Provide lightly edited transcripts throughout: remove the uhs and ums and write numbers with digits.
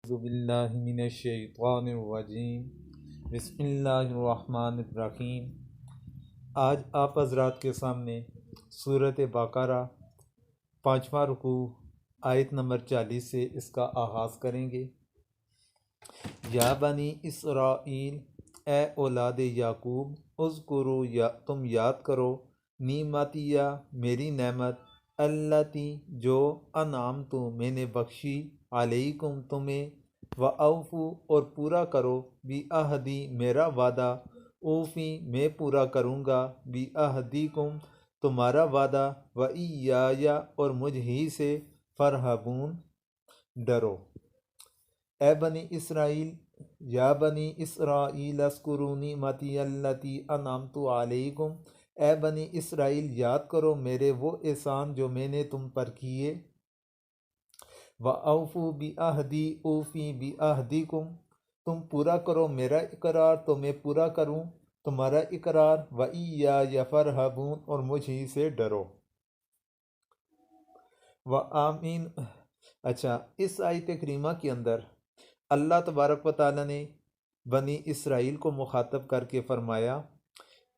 اعوذ باللہ من الشیطان الرجیم بسم اللہ الرحمن الرحیم۔ آج آپ حضرات کے سامنے سورۃ بقرہ 5واں رکوع آیت نمبر 40 سے اس کا آغاز کریں گے۔ یا بنی اسرائیل، اے اولاد یعقوب، اذکروا، یا تم یاد کرو، نعمتیہ، میری نعمت، التی جو انعمت میں نے بخشی، علیکم تمہیں، وَأَوْفُوا اور پورا کرو، بِعہدی میرا وعدہ، اوفی میں پورا کروں گا، بِعہدیکم تمہارا وعدہ، وَإِيَّایَ اور مجھ ہی سے، فَارْہَبُونَ ڈرو۔ اے بنی اسرائیل، یا بنی اسرائیل اذکروا نعمتی التی انعمت علیکم، اے بنی اسرائیل یاد کرو میرے وہ احسان جو میں نے تم پر کیے، وَأَوْفُوا بِعہدی اوفی بِعہدیکم تم پورا کرو میرا اقرار تو میں پورا کروں تمہارا اقرار، وَإِيَّایَ فَارْہَبُونَ اور مجھ ہی سے ڈرو۔ وَآمین۔ اچھا، اس آیت کریمہ کے اندر اللہ تبارک و تعالیٰ نے بنی اسرائیل کو مخاطب کر کے فرمایا،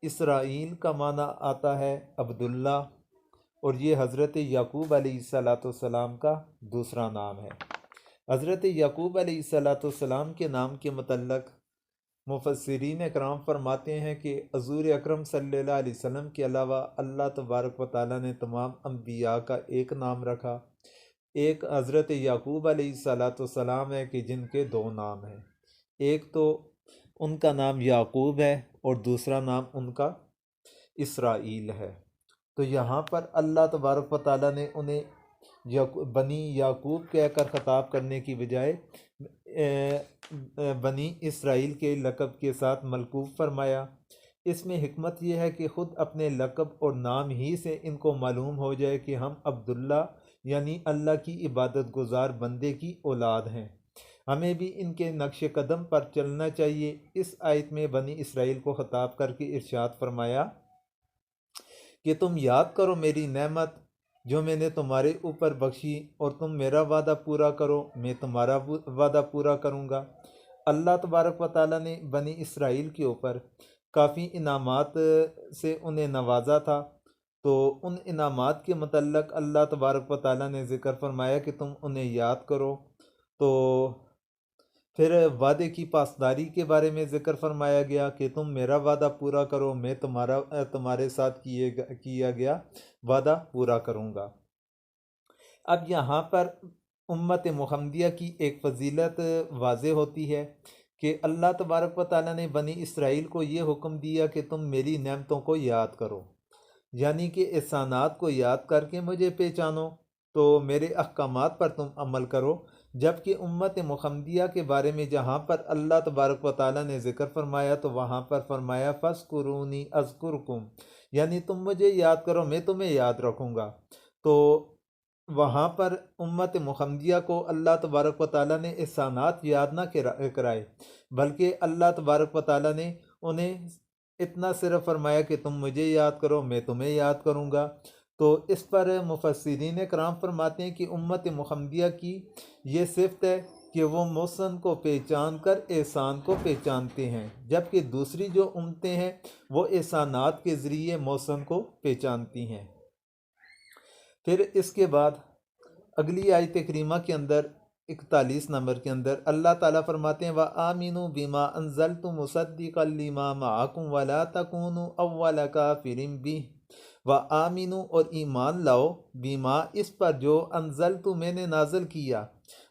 اسرائیل کا معنی آتا ہے عبداللہ، اور یہ حضرت یعقوب علیہ السلام کا دوسرا نام ہے۔ حضرت یعقوب علیہ السلام کے نام کے متعلق مفسرین اکرام فرماتے ہیں کہ حضور اکرم صلی اللہ علیہ وسلم کے علاوہ اللہ تبارک و تعالیٰ نے تمام انبیاء کا ایک نام رکھا۔ ایک حضرت یعقوب علیہ السلام ہے کہ جن کے دو نام ہیں، ایک تو ان کا نام یعقوب ہے اور دوسرا نام ان کا اسرائیل ہے۔ تو یہاں پر اللہ تبارک و تعالیٰ نے انہیں بنی یعقوب کہہ کر خطاب کرنے کی بجائے بنی اسرائیل کے لقب کے ساتھ ملقوب فرمایا۔ اس میں حکمت یہ ہے کہ خود اپنے لقب اور نام ہی سے ان کو معلوم ہو جائے کہ ہم عبداللہ یعنی اللہ کی عبادت گزار بندے کی اولاد ہیں، ہمیں بھی ان کے نقش قدم پر چلنا چاہیے۔ اس آیت میں بنی اسرائیل کو خطاب کر کے ارشاد فرمایا کہ تم یاد کرو میری نعمت جو میں نے تمہارے اوپر بخشی، اور تم میرا وعدہ پورا کرو، میں تمہارا وعدہ پورا کروں گا۔ اللہ تبارک و تعالیٰ نے بنی اسرائیل کے اوپر کافی انعامات سے انہیں نوازا تھا، تو ان انعامات کے متعلق اللہ تبارک و تعالیٰ نے ذکر فرمایا کہ تم انہیں یاد کرو۔ تو پھر وعدے کی پاسداری کے بارے میں ذکر فرمایا گیا کہ تم میرا وعدہ پورا کرو، میں تمہارے ساتھ کیا گیا وعدہ پورا کروں گا۔ اب یہاں پر امت محمدیہ کی ایک فضیلت واضح ہوتی ہے کہ اللہ تبارک و تعالیٰ نے بنی اسرائیل کو یہ حکم دیا کہ تم میری نعمتوں کو یاد کرو، یعنی کہ احسانات کو یاد کر کے مجھے پہچانو، تو میرے احکامات پر تم عمل کرو۔ جبکہ امت محمدیہ کے بارے میں جہاں پر اللہ تبارک و تعالیٰ نے ذکر فرمایا تو وہاں پر فرمایا فَاذْكُرُونِی أَذْكُرْكُمْ، یعنی تم مجھے یاد کرو میں تمہیں یاد رکھوں گا۔ تو وہاں پر امت محمدیہ کو اللہ تبارک و تعالیٰ نے احسانات یاد نہ کرائے، بلکہ اللہ تبارک و تعالیٰ نے انہیں اتنا صرف فرمایا کہ تم مجھے یاد کرو میں تمہیں یاد کروں گا۔ تو اس پر مفسرین کرام فرماتے ہیں کہ امت محمدیہ کی یہ صفت ہے کہ وہ محسن کو پہچان کر احسان کو پہچانتے ہیں، جبکہ دوسری جو امتیں ہیں وہ احسانات کے ذریعے محسن کو پہچانتی ہیں۔ پھر اس کے بعد اگلی آیت کریمہ کے اندر 41 نمبر کے اندر اللہ تعالیٰ فرماتے ہیں وَآمِنُوا بِمَا أَنزَلْتُ مُصَدِّقًا لِمَا مَعَكُمْ وَلَا تَكُونُوا أَوَّلَ كَافِرٍ بِهِ، وَآمِنُوا اور ایمان لاؤ، بِمَا اس پر جو انزلت میں نے نازل کیا،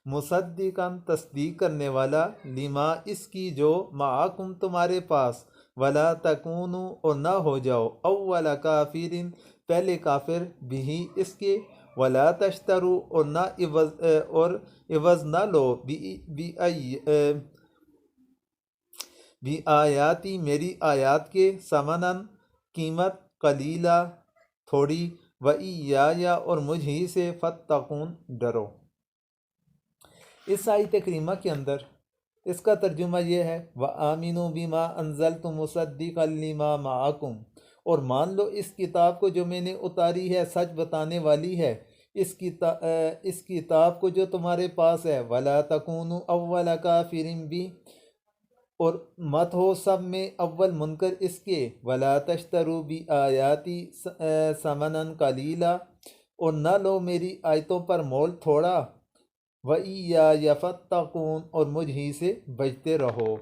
مصدقاً تصدیق کرنے والا، لما اس کی جو معاکم تمہارے پاس، وَلَا تَكُونُوا اور نہ ہو جاؤ، أَوَّلَ كَافِرٍ پہلے کافر، بھی اس کے، وَلَا تَشْتَرُوا اور نہ عوض نہ لو، بھی آیاتی میری آیات کے، ثمناً قیمت، قلیلہ تھوڑی، وَإِيَّایَ اور مجھ ہی سے، فَاتَّقُونَ ڈرو۔ اس آیت کریمہ کے اندر اس کا ترجمہ یہ ہے وَآمِنُوا بِمَا أَنزَلْتُ مُصَدِّقًا لِمَا مَعَكُمْ، اور مان لو اس کتاب کو جو میں نے اتاری ہے سچ بتانے والی ہے اس کتاب کو جو تمہارے پاس ہے، وَلَا تَكُونُوا أَوَّلَ كَافِرٍ بِهِ، اور مت ہو سب میں اول منکر اس کے، وَلَا تَشْتَرُوا بِآيَاتِي ثَمَنًا قَلِيلًا، اور نہ لو میری آیتوں پر مول تھوڑا، وَإِيَّايَ فَاتَّقُونِ، اور مجھ ہی سے بچتے رہو۔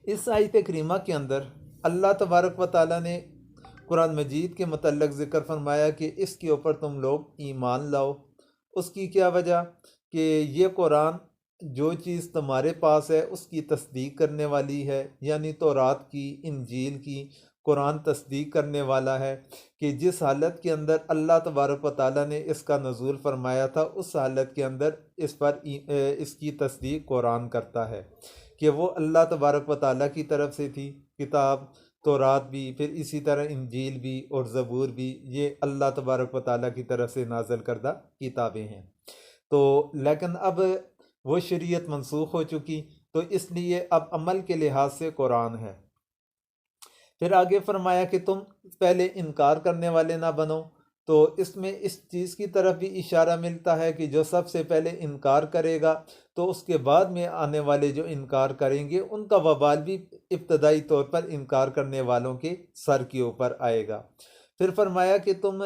اس آیت کریمہ کے اندر اللہ تبارک و تعالیٰ نے قرآن مجید کے متعلق ذکر فرمایا کہ اس کے اوپر تم لوگ ایمان لاؤ۔ اس کی کیا وجہ؟ کہ یہ قرآن جو چیز تمہارے پاس ہے اس کی تصدیق کرنے والی ہے، یعنی تورات کی، انجیل کی، قرآن تصدیق کرنے والا ہے کہ جس حالت کے اندر اللہ تبارک و تعالیٰ نے اس کا نزول فرمایا تھا، اس حالت کے اندر اس کی تصدیق قرآن کرتا ہے کہ وہ اللہ تبارک و تعالیٰ کی طرف سے تھی کتاب، تورات بھی، پھر اسی طرح انجیل بھی اور زبور بھی، یہ اللہ تبارک و تعالیٰ کی طرف سے نازل کردہ کتابیں ہیں۔ تو لیکن اب وہ شریعت منسوخ ہو چکی، تو اس لیے اب عمل کے لحاظ سے قرآن ہے۔ پھر آگے فرمایا کہ تم پہلے انکار کرنے والے نہ بنو، تو اس میں اس چیز کی طرف بھی اشارہ ملتا ہے کہ جو سب سے پہلے انکار کرے گا تو اس کے بعد میں آنے والے جو انکار کریں گے ان کا وبال بھی ابتدائی طور پر انکار کرنے والوں کے سر کے اوپر آئے گا۔ پھر فرمایا کہ تم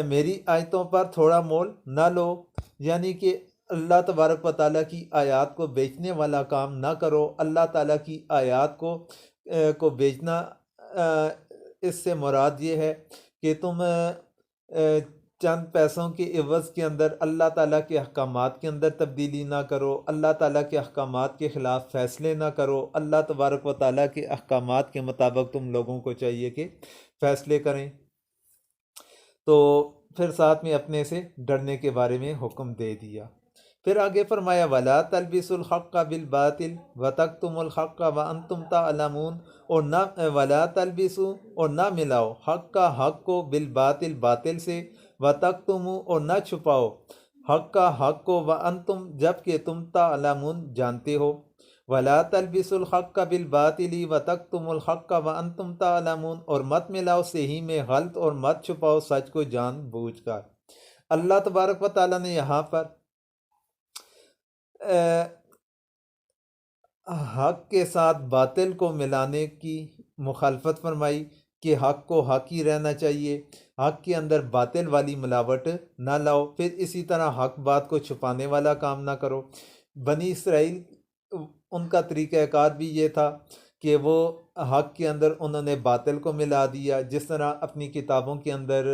میری آیتوں پر تھوڑا مول نہ لو، یعنی کہ اللہ تبارک و تعالیٰ کی آیات کو بیچنے والا کام نہ کرو۔ اللہ تعالیٰ کی آیات کو بیچنا، اس سے مراد یہ ہے کہ تم چند پیسوں کے عوض کے اندر اللہ تعالیٰ کے احکامات کے اندر تبدیلی نہ کرو، اللہ تعالیٰ کے احکامات کے خلاف فیصلے نہ کرو۔ اللہ تبارک و تعالیٰ کے احکامات کے مطابق تم لوگوں کو چاہیے کہ فیصلے کریں۔ تو پھر ساتھ میں اپنے سے ڈرنے کے بارے میں حکم دے دیا۔ پھر آگے فرمایا وَلَا تَلْبِسُوا الْحَقَّ بِالْبَاطِلِ وَتَكْتُمُوا الْحَقَّ وَأَنْتُمْ تَعْلَمُونَ، اور نہ وَلَا تَلْبِسُوا، اور نہ ملاؤ، حق کا حق کو، بالباطل باطل سے، وَتَكْتُمُوا، اور نہ چھپاؤ، حق کا حق کو، وَأَنْتُمْ، جب کہ تم تعلمون جانتے ہو۔ وَلَا تَلْبِسُوا الْحَقَّ بِالْبَاطِلِ وَتَكْتُمُوا الْحَقَّ وَأَنْتُمْ تَعْلَمُونَ، اور مت ملاؤ صحیح میں غلط، اور مت چھپاؤ سچ کو جان بوجھ کر۔ اللہ تبارک و تعالیٰ نے یہاں پر حق کے ساتھ باطل کو ملانے کی مخالفت فرمائی کہ حق کو حق ہی رہنا چاہیے، حق کے اندر باطل والی ملاوٹ نہ لاؤ۔ پھر اسی طرح حق بات کو چھپانے والا کام نہ کرو۔ بنی اسرائیل ان کا طریقہ کار بھی یہ تھا کہ وہ حق کے اندر انہوں نے باطل کو ملا دیا، جس طرح اپنی کتابوں کے اندر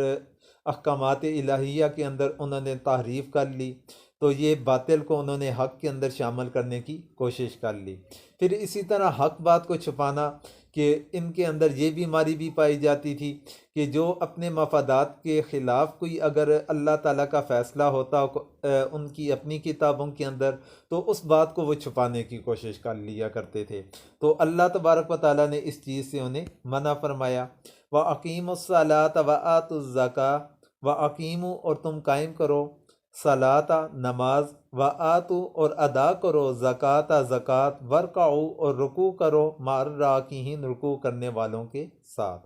احکامات الہیہ کے اندر انہوں نے تحریف کر لی، تو یہ باطل کو انہوں نے حق کے اندر شامل کرنے کی کوشش کر لی۔ پھر اسی طرح حق بات کو چھپانا کہ ان کے اندر یہ بیماری بھی پائی جاتی تھی کہ جو اپنے مفادات کے خلاف کوئی اگر اللہ تعالیٰ کا فیصلہ ہوتا ان کی اپنی کتابوں کے اندر، تو اس بات کو وہ چھپانے کی کوشش کر لیا کرتے تھے۔ تو اللہ تبارک و تعالیٰ نے اس چیز سے انہیں منع فرمایا۔ وَأَقِيمُوا الصَّلَاةَ وَآتُوا الزَّكَاةَ، وَأَقِيمُوا، اور تم قائم کرو، صلاۃ نماز، وآتو، اور ادا کرو، زکوٰۃ زکوٰۃ، ورکعوا، اور رکوع کرو، مع الراکعین، رکوع کرنے والوں کے ساتھ۔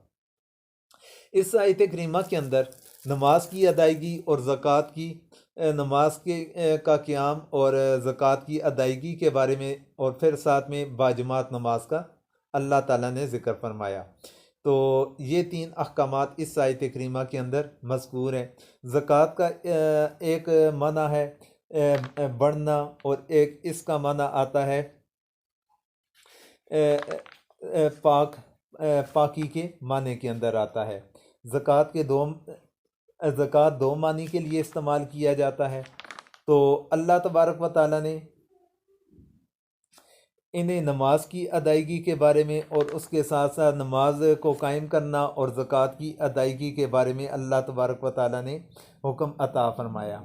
اس آیت کریمہ کے اندر نماز کی ادائیگی اور زکوٰۃ کی، نماز کا قیام اور زکوٰۃ کی ادائیگی کے بارے میں، اور پھر ساتھ میں باجماعت نماز کا اللہ تعالیٰ نے ذکر فرمایا۔ تو یہ تین احکامات اس آیت کریمہ کے اندر مذکور ہیں۔ زکوٰۃ کا ایک معنی ہے بڑھنا، اور ایک اس کا معنی آتا ہے پاکی کے معنی کے اندر آتا ہے۔ زکوٰۃ دو معنی کے لیے استعمال کیا جاتا ہے۔ تو اللہ تبارک و تعالیٰ نے انہیں نماز کی ادائیگی کے بارے میں، اور اس کے ساتھ ساتھ نماز کو قائم کرنا اور زکوٰۃ کی ادائیگی کے بارے میں اللہ تبارک و تعالیٰ نے حکم عطا فرمایا۔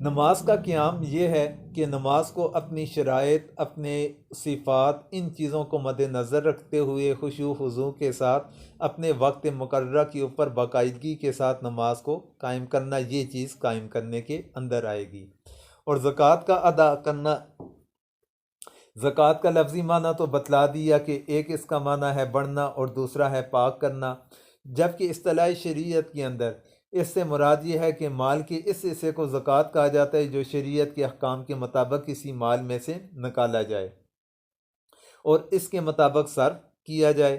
نماز کا قیام یہ ہے کہ نماز کو اپنی شرائط، اپنے صفات، ان چیزوں کو مد نظر رکھتے ہوئے خشوع و خضوع کے ساتھ اپنے وقت مقررہ کے اوپر باقاعدگی کے ساتھ نماز کو قائم کرنا، یہ چیز قائم کرنے کے اندر آئے گی۔ اور زکوٰۃ کا ادا کرنا، زکوٰۃ کا لفظی معنی تو بتلا دیا کہ ایک اس کا معنی ہے بڑھنا اور دوسرا ہے پاک کرنا۔ جبکہ اصطلاحی شریعت کے اندر اس سے مراد یہ ہے کہ مال کے اس حصے کو زکوٰۃ کہا جاتا ہے جو شریعت کے احکام کے مطابق کسی مال میں سے نکالا جائے اور اس کے مطابق صرف کیا جائے۔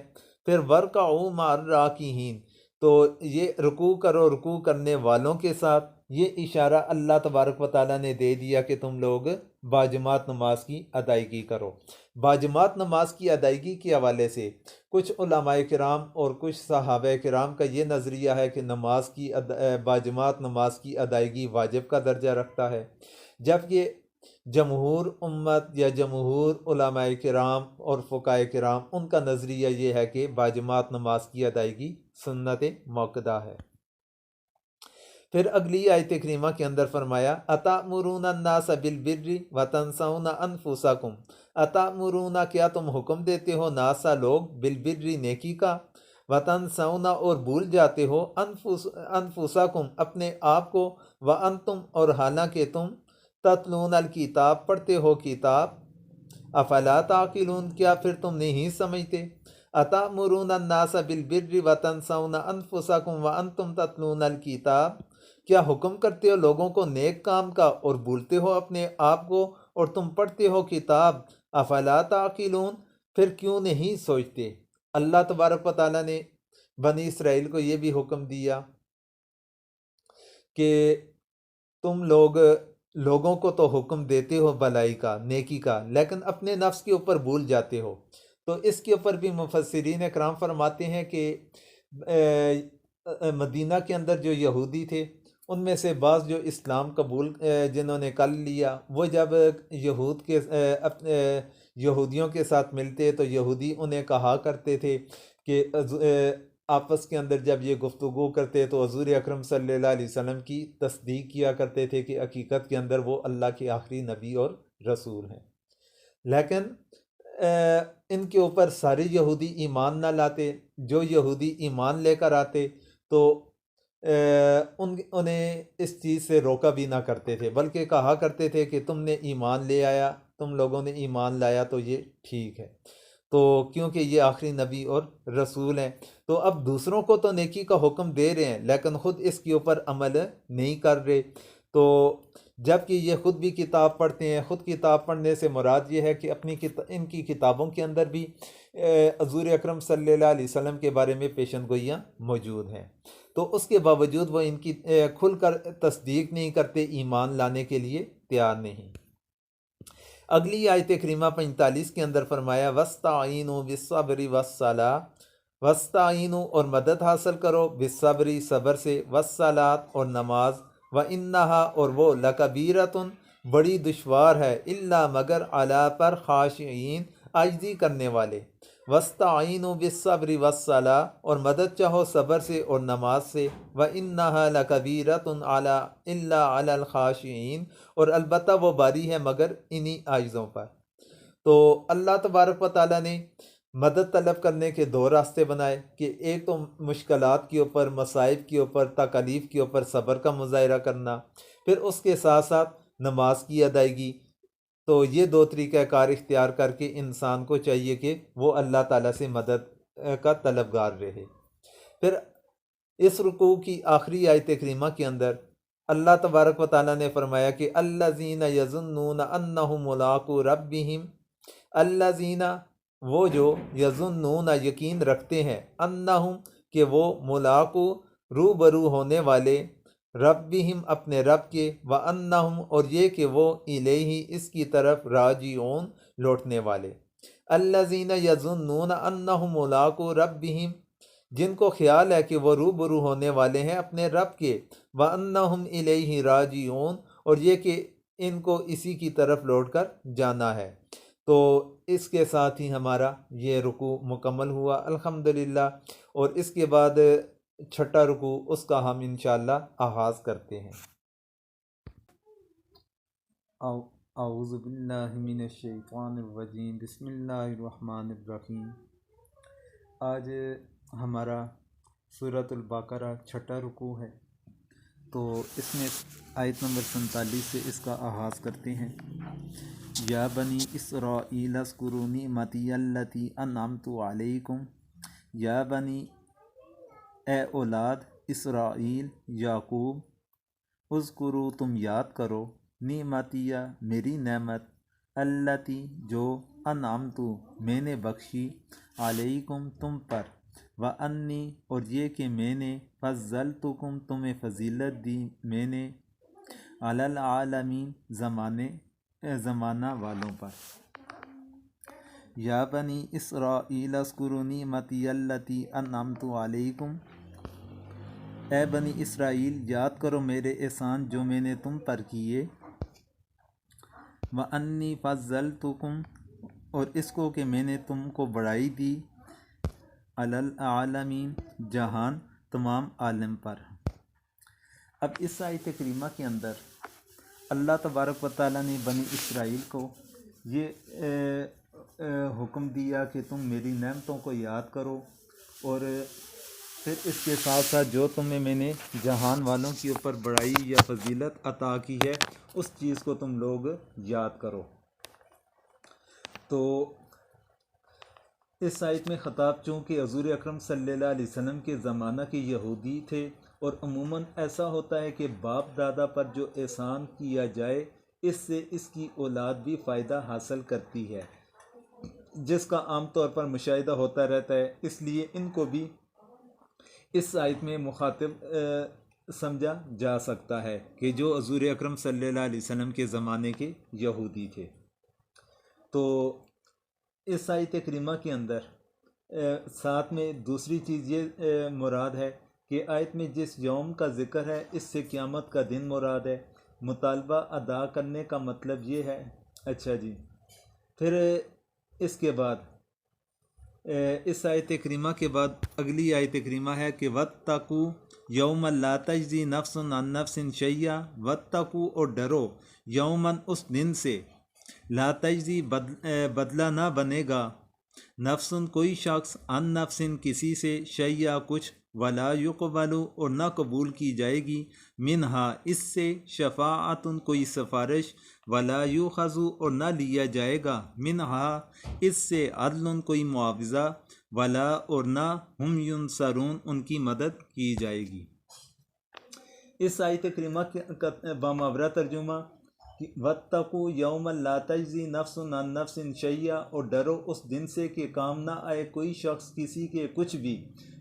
پھر ورکعوا مع الراکعین، تو یہ رکوع کرو رکوع کرنے والوں کے ساتھ۔ یہ اشارہ اللہ تبارک و تعالیٰ نے دے دیا کہ تم لوگ باجماعت نماز کی ادائیگی کرو۔ باجماعت نماز کی ادائیگی کے حوالے سے کچھ علماء کرام اور کچھ صحابہ کرام کا یہ نظریہ ہے کہ باجماعت نماز کی ادائیگی واجب کا درجہ رکھتا ہے، جبکہ جمہور امت یا جمہور علماء کرام اور فقہاء کرام ان کا نظریہ یہ ہے کہ باجماعت نماز کی ادائیگی سنت موقدہ ہے۔ پھر اگلی آیت کریمہ کے اندر فرمایا اتأمرون الناس بالبر وتنسون انفسکم، اتأمرون کیا تم حکم دیتے ہو ناسا لوگ بالبر نیکی کا، وتنسون اور بھول جاتے ہو انفسکم اپنے آپ کو، وانتم اور حالانکہ تم تتلون الکتاب پڑھتے ہو کتاب، افلا تعقلون کیا پھر تم نہیں سمجھتے، اتأمرون الناس بالبر وتنسون انفسکم وانتم تتلون الکتاب، کیا حکم کرتے ہو لوگوں کو نیک کام کا اور بھولتے ہو اپنے آپ کو اور تم پڑھتے ہو کتاب، افلا تعقلون پھر کیوں نہیں سوچتے۔ اللہ تبارک و تعالیٰ نے بنی اسرائیل کو یہ بھی حکم دیا کہ تم لوگوں کو تو حکم دیتے ہو بھلائی کا نیکی کا، لیکن اپنے نفس کے اوپر بھول جاتے ہو۔ تو اس کے اوپر بھی مفسرین اکرام فرماتے ہیں کہ مدینہ کے اندر جو یہودی تھے ان میں سے بعض جو اسلام قبول جنہوں نے کر لیا، وہ جب یہودیوں کے ساتھ ملتے تو یہودی انہیں کہا کرتے تھے کہ آپس کے اندر جب یہ گفتگو کرتے تو حضور اکرم صلی اللہ علیہ وسلم کی تصدیق کیا کرتے تھے کہ حقیقت کے اندر وہ اللہ کے آخری نبی اور رسول ہیں، لیکن ان کے اوپر سارے یہودی ایمان نہ لاتے۔ جو یہودی ایمان لے کر آتے تو انہیں اس چیز سے روکا بھی نہ کرتے تھے، بلکہ کہا کرتے تھے کہ تم نے ایمان لے آیا، تم لوگوں نے ایمان لایا تو یہ ٹھیک ہے، تو کیونکہ یہ آخری نبی اور رسول ہیں۔ تو اب دوسروں کو تو نیکی کا حکم دے رہے ہیں لیکن خود اس کے اوپر عمل نہیں کر رہے، تو جب کہ یہ خود بھی کتاب پڑھتے ہیں۔ خود کتاب پڑھنے سے مراد یہ ہے کہ ان کی کتابوں کے اندر بھی حضور اکرم صلی اللہ علیہ وسلم کے بارے میں پیشن گوئیاں موجود ہیں، تو اس کے باوجود وہ ان کی کھل کر تصدیق نہیں کرتے، ایمان لانے کے لیے تیار نہیں۔ اگلی آیت کریمہ 45 کے اندر فرمایا وَاسْتَعِینُوا بِالصَّبْرِ وَالصَّلَاةِ، وَاسْتَعِینُوا اور مدد حاصل کرو بالصبر صبر سے، وَالصَّلَاةِ اور نماز، وَإِنَّهَا اور وہ لَكَبِيرَةٌ بڑی دشوار ہے، إِلَّا مگر عَلَىٰ پر خاشعین عاجزی کرنے والے، وَاسْتَعِینُوا بِالصَّبْرِ وَالصَّلَاةِ اور مدد چاہو صبر سے اور نماز سے، وَإِنَّهَا لَكَبِيرَةٌ إِلَّا عَلَى الْخَاشِعِينَ اور البتہ وہ باری ہے مگر انہی عاجزوں پر۔ تو اللہ تبارک و تعالیٰ نے مدد طلب کرنے کے دو راستے بنائے کہ ایک تو مشکلات کے اوپر، مصائب کے اوپر، تکالیف کے اوپر صبر کا مظاہرہ کرنا، پھر اس کے ساتھ ساتھ نماز کی ادائیگی۔ تو یہ دو طریقہ کار اختیار کر کے انسان کو چاہیے کہ وہ اللہ تعالیٰ سے مدد کا طلبگار رہے۔ پھر اس رکوع کی آخری آیت کریمہ کے اندر اللہ تبارک و تعالیٰ نے فرمایا کہ الذین یظنون انہم ملاقو ربہم، الذین وہ جو یظنون یقین رکھتے ہیں، انہم کہ وہ ملاقو روبرو ہونے والے، ربہم اپنے رب کے، وانہم اور یہ کہ وہ الیہ اس کی طرف راجعون لوٹنے والے۔ الذین یظنون انہم ملاقو ربہم جن کو خیال ہے کہ وہ روبرو ہونے والے ہیں اپنے رب کے، وَأَنَّهُمْ إِلَيْهِ راجعون اور یہ کہ ان کو اسی کی طرف لوٹ کر جانا ہے۔ تو اس کے ساتھ ہی ہمارا یہ رکوع مکمل ہوا الحمدللہ، اور اس کے بعد چھٹا رکوع اس کا ہم انشاءاللہ آغاز کرتے ہیں۔ اعوذ باللہ من الشیطان الرجیم، بسم اللہ الرحمن الرحیم۔ آج ہمارا سورۃ البقرہ چھٹا رکوع ہے، تو اس میں آیت نمبر 47 سے اس کا آغاز کرتے ہیں۔ یا بنی اسرائیل اذکروا نعمتی التی انعمت علیکم، یا بنی اے اولاد اسرائیل یعقوب، اذکرو تم یاد کرو، نعمتیہ میری نعمت، التی جو انعمتو میں نے بخشی، علیکم تم پر، وانی اور یہ کہ میں نے فضلتکم تمہیں فضیلت دی میں نے، علی العالمین زمانہ والوں پر۔ یا بنی اسرائیل اذکروا نعمتی التی انعمت علیکم، اے بنی اسرائیل یاد کرو میرے احسان جو میں نے تم پر کیے، وانی فضلتکم اور اس کو کہ میں نے تم کو بڑائی دی، علی العالمین جہان تمام عالم پر۔ اب اس آیت کریمہ کے اندر اللہ تبارک و تعالیٰ نے بنی اسرائیل کو یہ حکم دیا کہ تم میری نعمتوں کو یاد کرو، اور پھر اس کے ساتھ ساتھ جو تمہیں میں نے جہان والوں کے اوپر بڑائی یا فضیلت عطا کی ہے اس چیز کو تم لوگ یاد کرو۔ تو اس آیت میں خطاب چونکہ حضور اکرم صلی اللہ علیہ وسلم کے زمانہ کے یہودی تھے، اور عموماً ایسا ہوتا ہے کہ باپ دادا پر جو احسان کیا جائے اس سے اس کی اولاد بھی فائدہ حاصل کرتی ہے، جس کا عام طور پر مشاہدہ ہوتا رہتا ہے، اس لیے ان کو بھی اس آیت میں مخاطب سمجھا جا سکتا ہے کہ جو حضور اکرم صلی اللہ علیہ وسلم کے زمانے کے یہودی تھے۔ تو اس آیت کریمہ کے اندر ساتھ میں دوسری چیز یہ مراد ہے کہ آیت میں جس یوم کا ذکر ہے اس سے قیامت کا دن مراد ہے۔ مطالبہ ادا کرنے کا مطلب یہ ہے، اچھا جی، پھر اس کے بعد اس آیت کریمہ کے بعد اگلی آیت کریمہ ہے کہ وَاتَّقُوا یومًا لا تجزی نفس عن نفس شیئا، وَاتَّقُوا اور ڈرو، یوماً اس دن سے، لا تجزی بدلہ نہ بنے گا، نفس کوئی شخص، عن نفس کسی سے، شیئا کچھ، ولا یقبل اور نہ قبول کی جائے گی، منہا اس سے، شفاعت کوئی سفارش، ولا یؤخذ اور نہ لیا جائے گا، منہا اس سے، عدل کوئی معاوضہ، ولا اور نہ، ہم ینصرون ان کی مدد کی جائے گی۔ اس آیت کریمہ کا باماورہ ترجمہ، وَاتَّقُوا یومًا لا تجزی نفس عن نفس شیئا، اور ڈرو اس دن سے کہ کام نہ آئے کوئی شخص کسی کے کچھ بھی،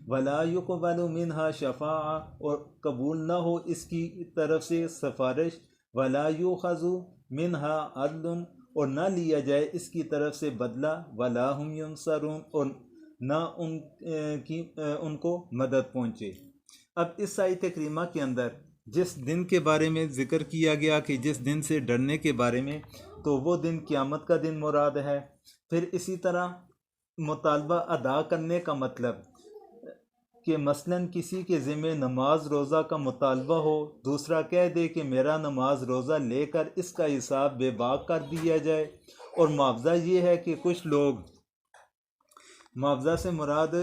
ولا یقبل منہا شفاعہ اور قبول نہ ہو اس کی طرف سے سفارش، ولا یؤخذ منہا عدل اور نہ لیا جائے اس کی طرف سے بدلہ، ولا ہم ینصرون اور نہ ان کو مدد پہنچے۔ اب اس آیت کریمہ کے اندر جس دن کے بارے میں ذکر کیا گیا کہ جس دن سے ڈرنے کے بارے میں، تو وہ دن قیامت کا دن مراد ہے۔ پھر اسی طرح مطالبہ ادا کرنے کا مطلب کہ مثلاً کسی کے ذمہ نماز روزہ کا مطالبہ ہو، دوسرا کہہ دے کہ میرا نماز روزہ لے کر اس کا حساب بے باک کر دیا جائے، اور معاوضہ یہ ہے کہ کچھ لوگ، معاوضہ سے مراد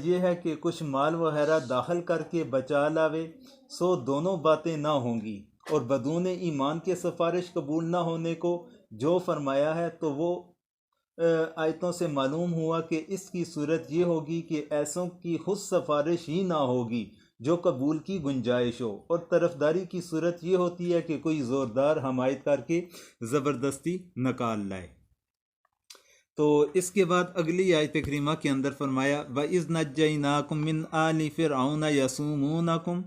یہ ہے کہ کچھ مال وغیرہ داخل کر کے بچا لاوے، سو دونوں باتیں نہ ہوں گی، اور بدون ایمان کے سفارش قبول نہ ہونے کو جو فرمایا ہے، تو وہ آیتوں سے معلوم ہوا کہ اس کی صورت یہ ہوگی کہ ایسوں کی خود سفارش ہی نہ ہوگی جو قبول کی گنجائش ہو، اور طرفداری کی صورت یہ ہوتی ہے کہ کوئی زوردار حمایت کر کے زبردستی نکال لائے۔ تو اس کے بعد اگلی آیت کریمہ کے اندر فرمایا وَإِذْ نَجَّيْنَاكُمْ مِنْ آلِ فِرْعَوْنَ يَسُومُونَكُمْ،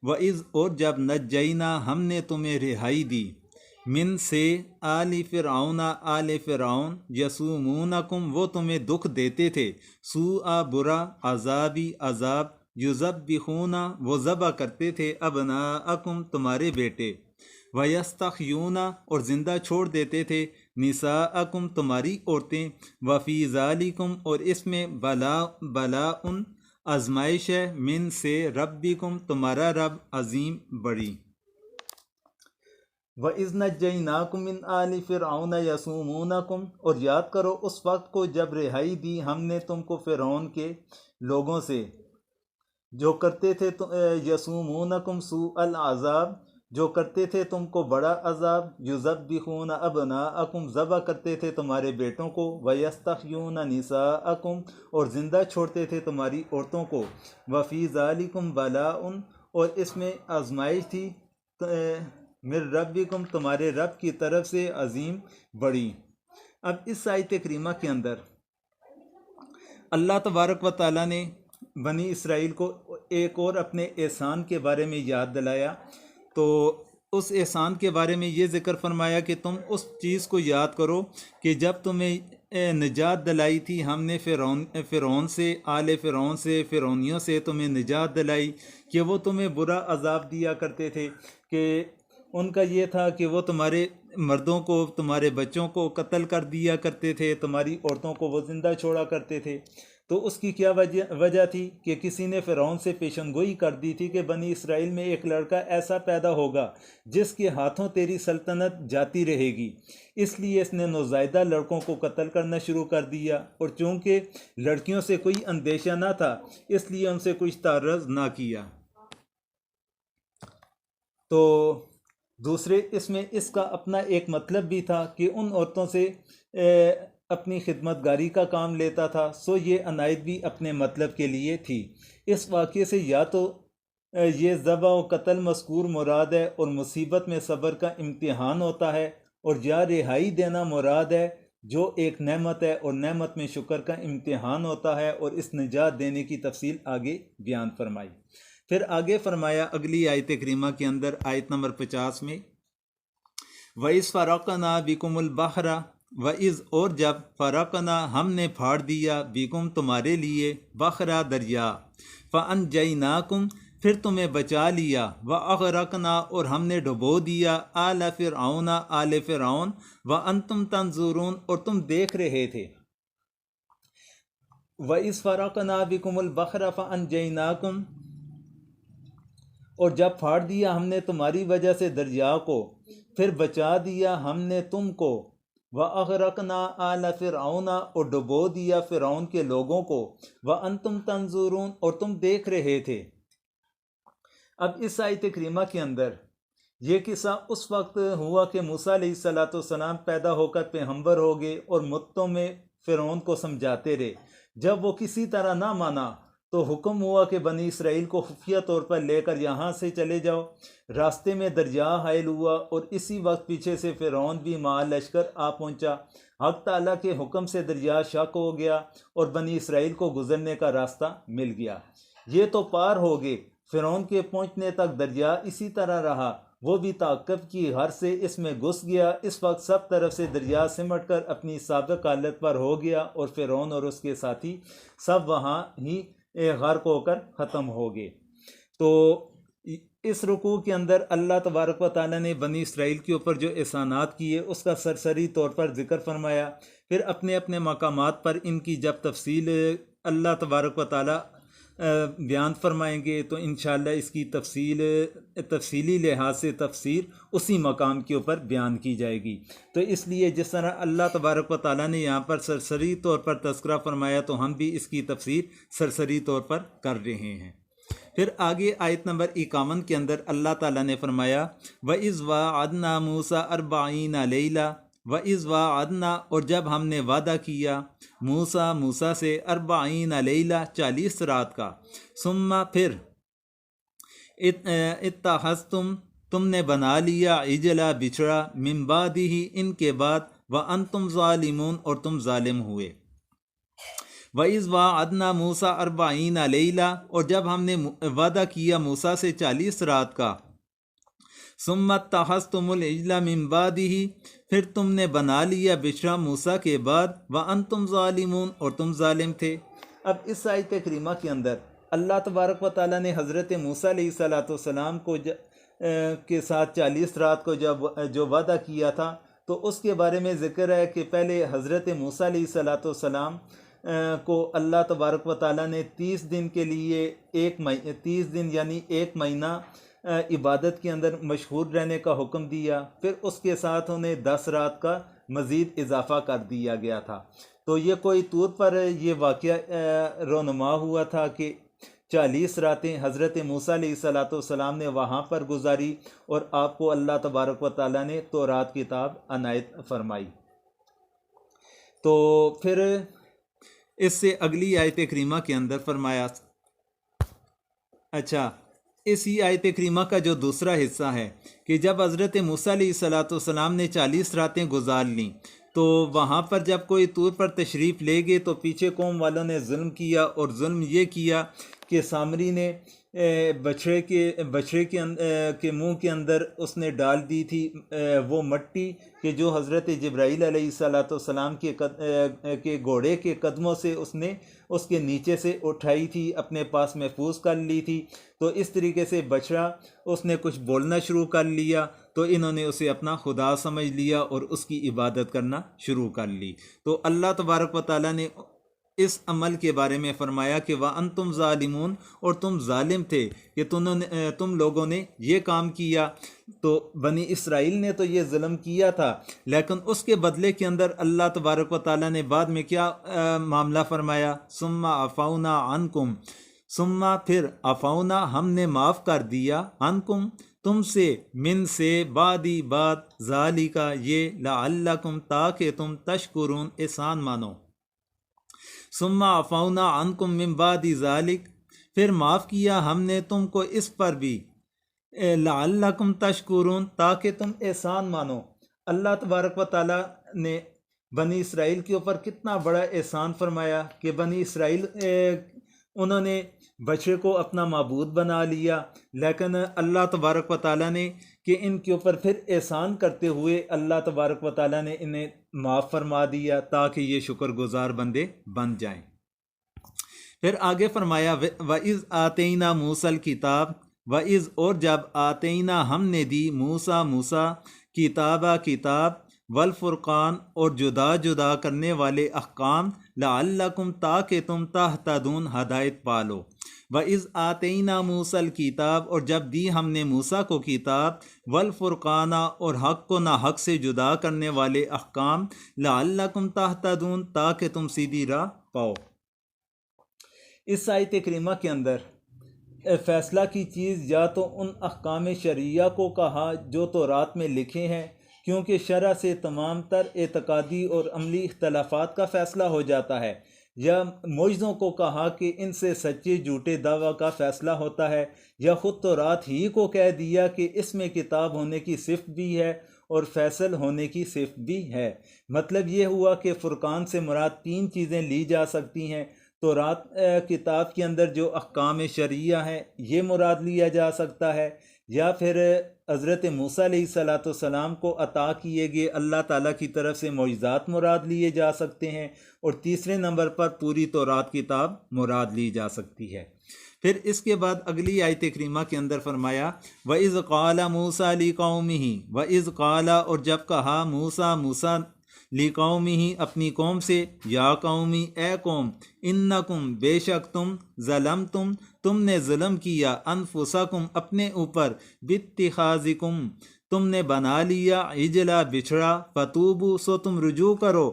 وَإِذْ اور جب نجینا ہم نے تمہیں رہائی دی، من سے، آل فرعون آل فرعون، یسومونکم وہ تمہیں دکھ دیتے تھے، سوء برا، عذابی عذاب، یذبحون وہ ذبح کرتے تھے، ابناءکم تمہارے بیٹے، ویستحیون اور زندہ چھوڑ دیتے تھے، نساءکم تمہاری عورتیں، وفی ذالکم اور اس میں بلاء آزمائش ہے، من سے ربکم تمہارا رب، عظیم بڑی۔ وَإِذْ نَجَّيْنَاكُمْ مِنْ آلِ فِرْعَوْنَ يَسُومُونَكُمْ اور یاد کرو اس وقت کو جب رہائی دی ہم نے تم کو فرعون کے لوگوں سے جو کرتے تھے یسومونکم سوء العذاب، جو کرتے تھے تم کو بڑا عذاب، یذبحون ابناءکم، ذبح کرتے تھے تمہارے بیٹوں کو، ویستحیون نساءکم، اور زندہ چھوڑتے تھے تمہاری عورتوں کو، وفی ذالکم بلاء، اور اس میں آزمائش تھی من ربکم، تمہارے رب کی طرف سے، عظیم بڑی۔ اب اس آیت کریمہ کے اندر اللہ تبارک و تعالیٰ نے بنی اسرائیل کو ایک اور اپنے احسان کے بارے میں یاد دلایا۔ تو اس احسان کے بارے میں یہ ذکر فرمایا کہ تم اس چیز کو یاد کرو کہ جب تمہیں نجات دلائی تھی ہم نے فرعون سے، آل فرعون سے، فرعونیوں سے تمہیں نجات دلائی، کہ وہ تمہیں برا عذاب دیا کرتے تھے، کہ ان کا یہ تھا کہ وہ تمہارے مردوں کو، تمہارے بچوں کو قتل کر دیا کرتے تھے، تمہاری عورتوں کو وہ زندہ چھوڑا کرتے تھے۔ تو اس کی کیا وجہ تھی کہ کسی نے فرعون سے پیشن گوئی کر دی تھی کہ بنی اسرائیل میں ایک لڑکا ایسا پیدا ہوگا جس کے ہاتھوں تیری سلطنت جاتی رہے گی، اس لیے اس نے نوزائیدہ لڑکوں کو قتل کرنا شروع کر دیا، اور چونکہ لڑکیوں سے کوئی اندیشہ نہ تھا اس لیے ان سے کچھ تعرض نہ کیا۔ تو دوسرے اس میں اس کا اپنا ایک مطلب بھی تھا کہ ان عورتوں سے اپنی خدمت گاری کا کام لیتا تھا، سو یہ عنایت بھی اپنے مطلب کے لیے تھی۔ اس واقعے سے یا تو یہ ذبح و قتل مذکور مراد ہے اور مصیبت میں صبر کا امتحان ہوتا ہے، اور یا رہائی دینا مراد ہے جو ایک نعمت ہے اور نعمت میں شکر کا امتحان ہوتا ہے، اور اس نجات دینے کی تفصیل آگے بیان فرمائی۔ پھر آگے فرمایا اگلی آیت کریمہ کے اندر، آیت نمبر 50 میں، وَإِذْ فَرَقْنَا بِكُمُ الْبَحْرَ، وَإِذْ، اور جب، فرقنا، ہم نے پھاڑ دیا، بِكُم، تمہارے لیے، بحرا، دریا، فَأَنْجَيْنَاكُمْ، پھر تمہیں بچا لیا، وَأَغْرَقْنَا، اور ہم نے ڈبو دیا، آلَ فرعون، آل فرعون، وَأَنْتُمْ تَنْظُرُونَ، اور تم دیکھ رہے تھے۔ وَإِذْ فَرَقْنَا بِكُمُ الْبَحْرَ فَأَنْجَيْنَاكُمْ، اور جب پھاڑ دیا ہم نے تمہاری وجہ سے دریا کو، پھر بچا دیا ہم نے تم کو، وَأَغْرَقْنَا آلَ فِرْعَوْنَ، اور ڈبو دیا فرعون کے لوگوں کو، وَأَنْتُمْ تَنْظُرُونَ، اور تم دیکھ رہے تھے۔ اب اس آیت کریمہ کے اندر یہ قصہ اس وقت ہوا کہ موسیٰ علیہ السلام پیدا ہو کر پیغمبر ہو گئے اور مدتوں میں فرعون کو سمجھاتے رہے۔ جب وہ کسی طرح نہ مانا تو حکم ہوا کہ بنی اسرائیل کو خفیہ طور پر لے کر یہاں سے چلے جاؤ۔ راستے میں دریا حائل ہوا اور اسی وقت پیچھے سے فرعون بھی مع لشکر آ پہنچا۔ حق تعالیٰ کے حکم سے دریا شق ہو گیا اور بنی اسرائیل کو گزرنے کا راستہ مل گیا۔ یہ تو پار ہو گئے، فرعون کے پہنچنے تک دریا اسی طرح رہا، وہ بھی تعقب کی غرض سے اس میں گھس گیا۔ اس وقت سب طرف سے دریا سمٹ کر اپنی سابق حالت پر ہو گیا اور فرعون اور اس کے ساتھی سب وہاں ہی غرق ہو کر ختم ہو گئے۔ تو اس رکوع کے اندر اللہ تبارک و تعالیٰ نے بنی اسرائیل کے اوپر جو احسانات کیے اس کا سرسری طور پر ذکر فرمایا، پھر اپنے اپنے مقامات پر ان کی جب تفصیل اللہ تبارک و تعالیٰ بیان فرمائیں گے تو انشاءاللہ اس کی تفصیلی لحاظ سے تفسیر اسی مقام کے اوپر بیان کی جائے گی۔ تو اس لیے جس طرح اللہ تبارک و تعالیٰ نے یہاں پر سرسری طور پر تذکرہ فرمایا تو ہم بھی اس کی تفسیر سرسری طور پر کر رہے ہیں۔ پھر آگے آیت نمبر 51 کے اندر اللہ تعالیٰ نے فرمایا وَإِذْ وَعَدْنَا مُوسَىٰ 40 لَيْلَةً، وَإِذْ وَعَدْنَا، اور جب ہم نے وعدہ کیا، موسیٰ سے 40 لیلہ، 40 رات کا، ثم، پھر، اتخذتم، تم نے بنا لیا، عجلا، بچڑا، من بعدہ، ان کے بعد، وانتم ظالمون، اور تم ظالم ہوئے۔ وَإِذْ وَعَدْنَا مُوسَىٰ 40 لیلہ، اور جب ہم نے وعدہ کیا موسیٰ سے 40 رات کا، ثم اتخذتم العجل من بعدہ، پھر تم نے بنا لیا بچڑا موسیٰ کے بعد، وانتم ظالمون، اور تم ظالم تھے۔ اب اس آیت کریمہ کے اندر اللہ تبارک و تعالیٰ نے حضرت موسیٰ علیہ السلام کو کے ساتھ 40 رات کو جو وعدہ کیا تھا تو اس کے بارے میں ذکر ہے کہ پہلے حضرت موسیٰ علیہ السلام کو اللہ تبارک و تعالیٰ نے 30 دن کے لیے 30 دن یعنی 1 مہینہ عبادت کے اندر مشغول رہنے کا حکم دیا، پھر اس کے ساتھ انہیں 10 رات کا مزید اضافہ کر دیا گیا تھا۔ تو یہ کوئی طور پر یہ واقعہ رونما ہوا تھا کہ 40 راتیں حضرت موسیٰ علیہ السلام نے وہاں پر گزاری اور آپ کو اللہ تبارک و تعالیٰ نے تورات کتاب عنایت فرمائی۔ تو پھر اس سے اگلی آیت کریمہ کے اندر فرمایا، اچھا اسی آیت کریمہ کا جو دوسرا حصہ ہے کہ جب حضرت موسیٰ علیہ السلام نے 40 راتیں گزار لیں تو وہاں پر جب کوئی طور پر تشریف لے گئے تو پیچھے قوم والوں نے ظلم کیا، اور ظلم یہ کیا کہ سامری نے بچڑے کے منہ کے اندر اس نے ڈال دی تھی وہ مٹی کہ جو حضرت جبرائیل علیہ السلام کے گھوڑے کے قدموں سے اس نے اس کے نیچے سے اٹھائی تھی، اپنے پاس محفوظ کر لی تھی۔ تو اس طریقے سے بچڑا اس نے کچھ بولنا شروع کر لیا تو انہوں نے اسے اپنا خدا سمجھ لیا اور اس کی عبادت کرنا شروع کر لی۔ تو اللہ تبارک و تعالیٰ نے اس عمل کے بارے میں فرمایا کہ وَأَنْتُمْ ظَالِمُونَ، اور تم ظالم تھے کہ تم لوگوں نے یہ کام کیا۔ تو بنی اسرائیل نے تو یہ ظلم کیا تھا، لیکن اس کے بدلے کے اندر اللہ تبارک و تعالیٰ نے بعد میں کیا معاملہ فرمایا، ثُمَّ عَفَوْنَا عَنْكُمْ، ثم پھر عفونا ہم نے معاف کر دیا، عنکم تم سے، من سے، بعدی بعد، ذالکا یہ، لعلکم تاکہ تم، تشکرون احسان مانو۔ ثم عفونا عنکم من بعد ذالک، پھر معاف کیا ہم نے تم کو اس پر بھی، لعلکم تشکرون تاکہ تم احسان مانو۔ اللہ تبارک و تعالیٰ نے بنی اسرائیل کے اوپر کتنا بڑا احسان فرمایا کہ بنی اسرائیل انہوں نے بچے کو اپنا معبود بنا لیا، لیکن اللہ تبارک و تعالیٰ نے کہ ان کے اوپر پھر احسان کرتے ہوئے اللہ تبارک و تعالیٰ نے انہیں معاف فرما دیا تاکہ یہ شکر گزار بندے بن جائیں۔ پھر آگے فرمایا وَإِذْ آتَيْنَا مُوسَى الْكِتَابَ، وَإِذْ اور جب آتَيْنَا ہم نے دی موسیٰ کتاب والفرقان اور جدا جدا کرنے والے احکام، لعلکم تاکہ تم تہتدون ہدایت پالو۔ وَإِذْ آتَيْنَا مُوسَى الْكِتَابَ اور جب دی ہم نے موسیٰ کو کتاب، والفرقان اور حق کو ناحق سے جدا کرنے والے احکام، لعلکم تہتدون تاکہ تم سیدھی راہ پاؤ۔ اس آیت کریمہ کے اندر فیصلہ کی چیز یا تو ان احکام شرعیہ کو کہا جو تورات میں لکھے ہیں، کیونکہ شرع سے تمام تر اعتقادی اور عملی اختلافات کا فیصلہ ہو جاتا ہے، یا معجزوں کو کہا کہ ان سے سچے جھوٹے دعویٰ کا فیصلہ ہوتا ہے، یا خود تورات ہی کو کہہ دیا کہ اس میں کتاب ہونے کی صفت بھی ہے اور فیصل ہونے کی صفت بھی ہے۔ مطلب یہ ہوا کہ فرقان سے مراد 3 چیزیں لی جا سکتی ہیں۔ تورات کتاب کے اندر جو احکام شرعیہ ہیں یہ مراد لیا جا سکتا ہے، یا پھر حضرت موسیٰ علیہ السلام کو عطا کیے گئے اللہ تعالیٰ کی طرف سے معجزات مراد لیے جا سکتے ہیں، اور تیسرے نمبر پر پوری تورات کتاب مراد لی جا سکتی ہے۔ پھر اس کے بعد اگلی آیت کریمہ کے اندر فرمایا وَإِذْ قَالَ مُوسَىٰ لِقَوْمِهِ، وَإِذْ قَالَ اور جب کہا موسیٰ لِقَوْمِهِ اپنی قوم سے، یا قومی اے قوم، انکم بے شک تم نے ظلم کیا، انفسکم اپنے اوپر، باتخاذکم تم نے بنا لیا، عجلا بچھڑا، فتوبو سو تم رجوع کرو،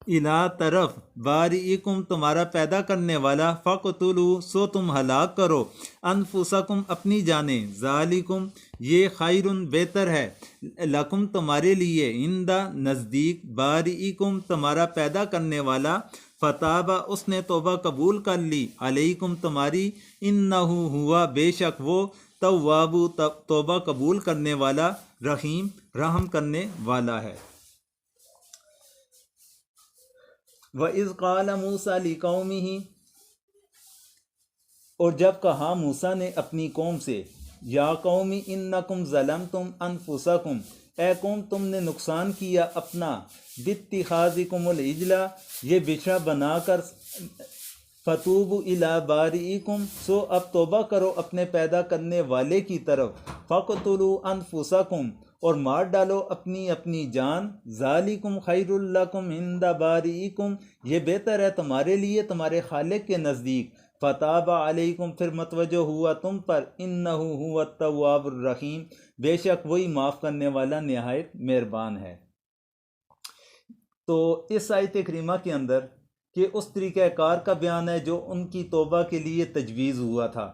الا طرف بارئکم تمہارا پیدا کرنے والا، فقتلوا سو تم ہلاک کرو، انفسکم اپنی جانیں، ذالکم یہ خیرن بہتر ہے، لکم تمہارے لیے، عندہ نزدیک، بارئکم تمہارا پیدا کرنے والا، فتابہ اس نے توبہ قبول کر لی، علیکم تمہاری، انہو ہوا بے شک وہ، تواب توبہ قبول کرنے والا، رحیم رحم کرنے والا ہے۔ وَإِذْ قَالَ مُوسَىٰ لِقَوْمِهِ اور جب کہا موسیٰ نے اپنی قوم سے، یا قومی انکم ظلمتم انفسکم اے قوم تم نے نقصان کیا اپنا، باتخاذکم العجلہ یہ بچھڑا بنا کر، فتوبوا الی بارئکم سو اب توبہ کرو اپنے پیدا کرنے والے کی طرف، فقتلوا انفسکم اور مار ڈالو اپنی جان، ذالکم خیر لکم عند بارئکم یہ بہتر ہے تمہارے لیے تمہارے خالق کے نزدیک، فتاب علیکم پھر متوجہ ہوا تم پر، انہو هو التواب الرحیم بے شک وہی معاف کرنے والا نہایت مہربان ہے۔ تو اس آیت کریمہ کے اندر کہ اس طریقہ کار کا بیان ہے جو ان کی توبہ کے لیے تجویز ہوا تھا،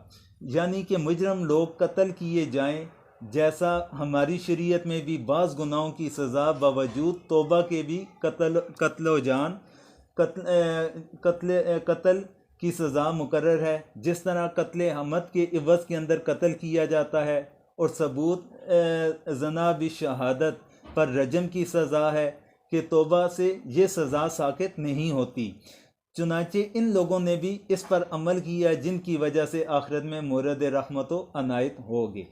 یعنی کہ مجرم لوگ قتل کیے جائیں، جیسا ہماری شریعت میں بھی بعض گناہوں کی سزا باوجود توبہ کے بھی قتل و جان قتل کی سزا مقرر ہے، جس طرح قتل عمد کے عوض کے اندر قتل کیا جاتا ہے، اور ثبوت زنا بشہادت پر رجم کی سزا ہے کہ توبہ سے یہ سزا ساقط نہیں ہوتی۔ چنانچہ ان لوگوں نے بھی اس پر عمل کیا جن کی وجہ سے آخرت میں مورد رحمت و عنایت ہوگی۔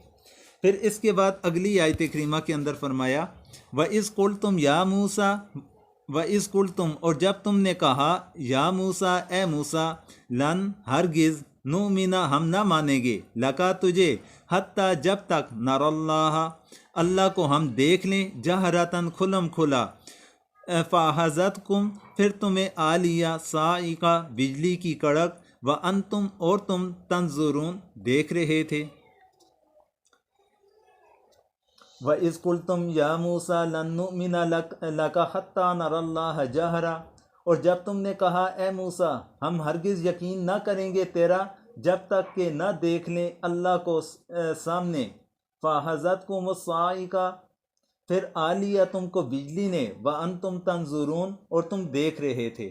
پھر اس کے بعد اگلی آیت کریمہ کے اندر فرمایا وَإِذْ قُلْتُمْ يَا مُوسَىٰ وَإِذْ قُلْتُمْ، اور جب تم نے کہا یا موسیٰ، اے موسیٰ، لن ہرگز نؤمنا ہم نہ مانیں گے، لکا تجھے، حتیٰ جب تک نر اللہ کو ہم دیکھ لیں، جہرتاً کھلم کھلا، فاحذتکم پھر تمہیں آ لیا صاعقہ بجلی کی کڑک، وانتم اور تم تنظرون دیکھ رہے تھے۔ وَإِذْ قُلْتُمْ يَا مُوسَىٰ لَن نُؤْمِنَ لَكَ حَتَّىٰ نَرَى اللَّهَ جَهْرًا، اور جب تم نے کہا اے موسیٰ ہم ہرگز یقین نہ کریں گے تیرا جب تک کہ نہ دیکھ لیں اللہ کو سامنے، فَأَخَذَتْكُمُ الصَّاعِقَةُ پھر آ لیا تم کو بجلی نے، وَأَنْتُمْ تَنْظُرُونَ اور تم دیکھ رہے تھے۔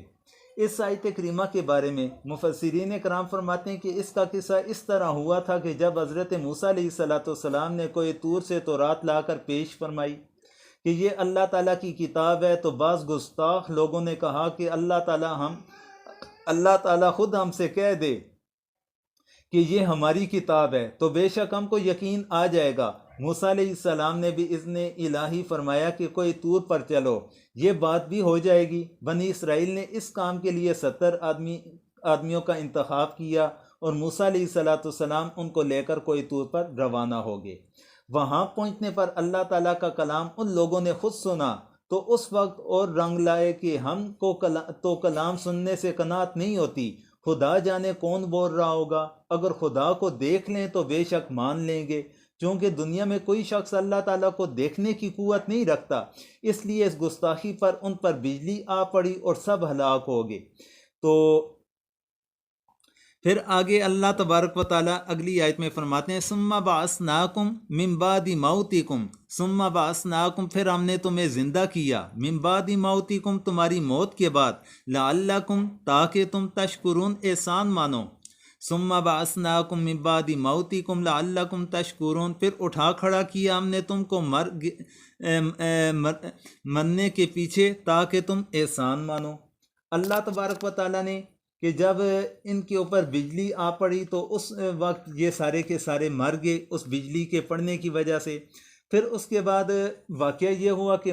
اس آیت کریمہ کے بارے میں مفسرین کرام فرماتے ہیں کہ اس کا قصہ اس طرح ہوا تھا کہ جب حضرت موسیٰ علیہ السلام نے کوئی طور سے تورات لا کر پیش فرمائی کہ یہ اللہ تعالیٰ کی کتاب ہے، تو بعض گستاخ لوگوں نے کہا کہ اللہ تعالیٰ خود ہم سے کہہ دے کہ یہ ہماری کتاب ہے تو بے شک ہم کو یقین آ جائے گا۔ موسیٰ علیہ السلام نے بھی اذن الہی فرمایا کہ کوئی طور پر چلو، یہ بات بھی ہو جائے گی۔ بنی اسرائیل نے اس کام کے لیے 70 آدمیوں کا انتخاب کیا، اور موسیٰ علیہ السلام ان کو لے کر کوئی طور پر روانہ ہو گئے۔ وہاں پہنچنے پر اللہ تعالیٰ کا کلام ان لوگوں نے خود سنا تو اس وقت اور رنگ لائے کہ ہم کو تو کلام سننے سے قناعت نہیں ہوتی، خدا جانے کون بول رہا ہوگا، اگر خدا کو دیکھ لیں تو بے شک مان لیں گے، چونکہ دنیا میں کوئی شخص اللہ تعالیٰ کو دیکھنے کی قوت نہیں رکھتا، اس لیے اس گستاخی پر ان پر بجلی آ پڑی اور سب ہلاک ہو گئے۔ تو پھر آگے اللہ تبارک و تعالیٰ اگلی آیت میں فرماتے ہیں ثم بعثناکم من بعد موتکم، ثم بعثناکم پھر ہم نے تمہیں زندہ کیا، من بعد موتکم تمہاری موت کے بعد، لعلکم تاکہ تم تشکرون احسان مانو، ثم بعثناکم من بعد موتکم لعلکم تشکرون پھر اٹھا کھڑا کیا ہم نے تم کو مرنے کے پیچھے تاکہ تم احسان مانو۔ اللہ تبارک و تعالیٰ نے کہ جب ان کے اوپر بجلی آ پڑی تو اس وقت یہ سارے کے سارے مر گئے اس بجلی کے پڑنے کی وجہ سے۔ پھر اس کے بعد واقعہ یہ ہوا کہ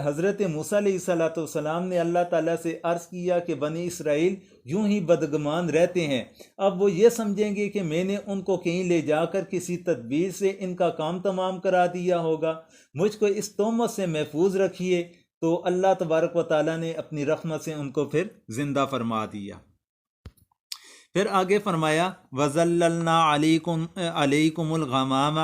حضرت موسیٰ علیہ السلام نے اللہ تعالیٰ سے عرض کیا کہ بنی اسرائیل یوں ہی بدگمان رہتے ہیں، اب وہ یہ سمجھیں گے کہ میں نے ان کو کہیں لے جا کر کسی تدبیر سے ان کا کام تمام کرا دیا ہوگا، مجھ کو اس تہمت سے محفوظ رکھیے۔ تو اللہ تبارک و تعالیٰ نے اپنی رحمت سے ان کو پھر زندہ فرما دیا۔ پھر آگے فرمایا وَظَلَّلْنَا عَلَيْكُمُ الْغَمَامَ،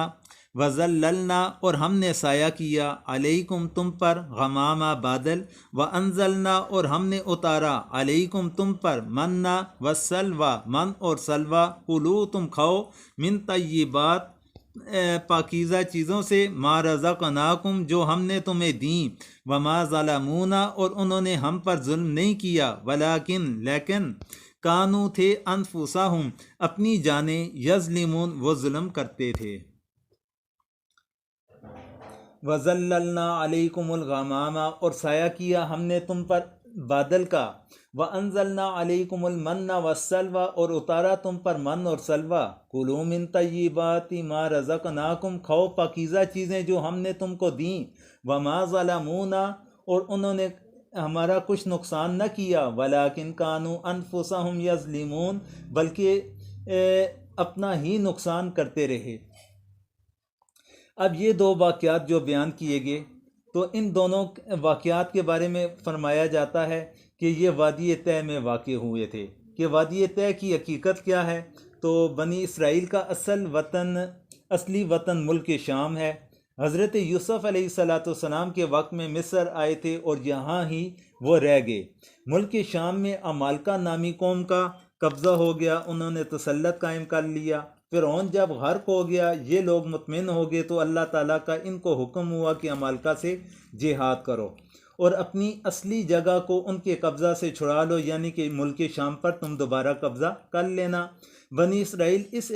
وَظَلَّلْنَا اور ہم نے سایہ کیا، علیکم تم پر، غمامہ بادل، وَأَنزَلْنَا اور ہم نے اتارا، علیکم تم پر، مَنَّا وَالسَّلْوَىٰ من اور سلوہ، کُلُوا تم کھاؤ، من طیبات پاکیزہ چیزوں سے، ما رزقناکم جو ہم نے تمہیں دیں، وما ظلمونا اور انہوں نے ہم پر ظلم نہیں کیا، لیکن کانو تھے انفسہم اپنی جانیں، یظلمون وہ ظلم کرتے تھے۔ وَظَلَّلْنَا عَلَيْكُمُ الْغَمَامَ اور سایہ کیا ہم نے تم پر بادل کا، وَأَنزَلْنَا عَلَيْكُمُ الْمَنَّ وَالسَّلْوَىٰ اور اتارا تم پر من اور سلوہ، کُلُوا مِن طَیِّبَاتِ مَا رَزَقْنَاکُم کھاؤ پاکیزہ چیزیں جو ہم نے تم کو دیں، وَمَا ظَلَمُونَا اور انہوں نے ہمارا کچھ نقصان نہ کیا، وَلَٰكِن كَانُوا أَنفُسَهُمْ يَظْلِمُونَ بلکہ اپنا ہی نقصان کرتے رہے۔ اب یہ دو واقعات جو بیان کیے گئے تو ان دونوں واقعات کے بارے میں فرمایا جاتا ہے کہ یہ وادی طے میں واقع ہوئے تھے۔ کہ وادی طے کی حقیقت کیا ہے؟ تو بنی اسرائیل کا اصلی وطن ملک شام ہے، حضرت یوسف علیہ السلام کے وقت میں مصر آئے تھے اور یہاں ہی وہ رہ گئے۔ ملک شام میں عمالقہ نامی قوم کا قبضہ ہو گیا، انہوں نے تسلط قائم کر لیا۔ فرعون جب غرق ہو گیا، یہ لوگ مطمئن ہو گئے تو اللہ تعالیٰ کا ان کو حکم ہوا کہ عمالقہ سے جہاد کرو اور اپنی اصلی جگہ کو ان کے قبضہ سے چھڑا لو، یعنی کہ ملک شام پر تم دوبارہ قبضہ کر لینا۔ بنی اسرائیل اس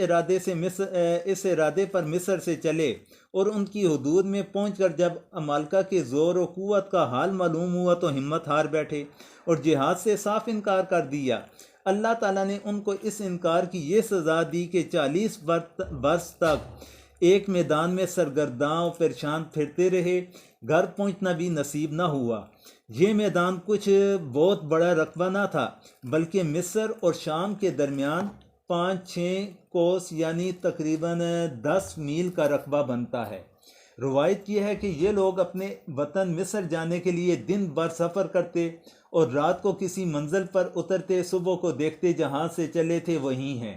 ارادے پر مصر سے چلے اور ان کی حدود میں پہنچ کر جب عمالقہ کے زور و قوت کا حال معلوم ہوا تو ہمت ہار بیٹھے اور جہاد سے صاف انکار کر دیا۔ اللہ تعالیٰ نے ان کو اس انکار کی یہ سزا دی کہ 40 برس تک ایک میدان میں سرگرداں و پریشان پھرتے رہے، گھر پہنچنا بھی نصیب نہ ہوا۔ یہ میدان کچھ بہت بڑا رقبہ نہ تھا، بلکہ مصر اور شام کے درمیان 5-6 کوس یعنی تقریباً 10 میل کا رقبہ بنتا ہے۔ روایت یہ ہے کہ یہ لوگ اپنے وطن مصر جانے کے لیے دن بھر سفر کرتے اور رات کو کسی منزل پر اترتے، صبح کو دیکھتے جہاں سے چلے تھے وہیں ہیں۔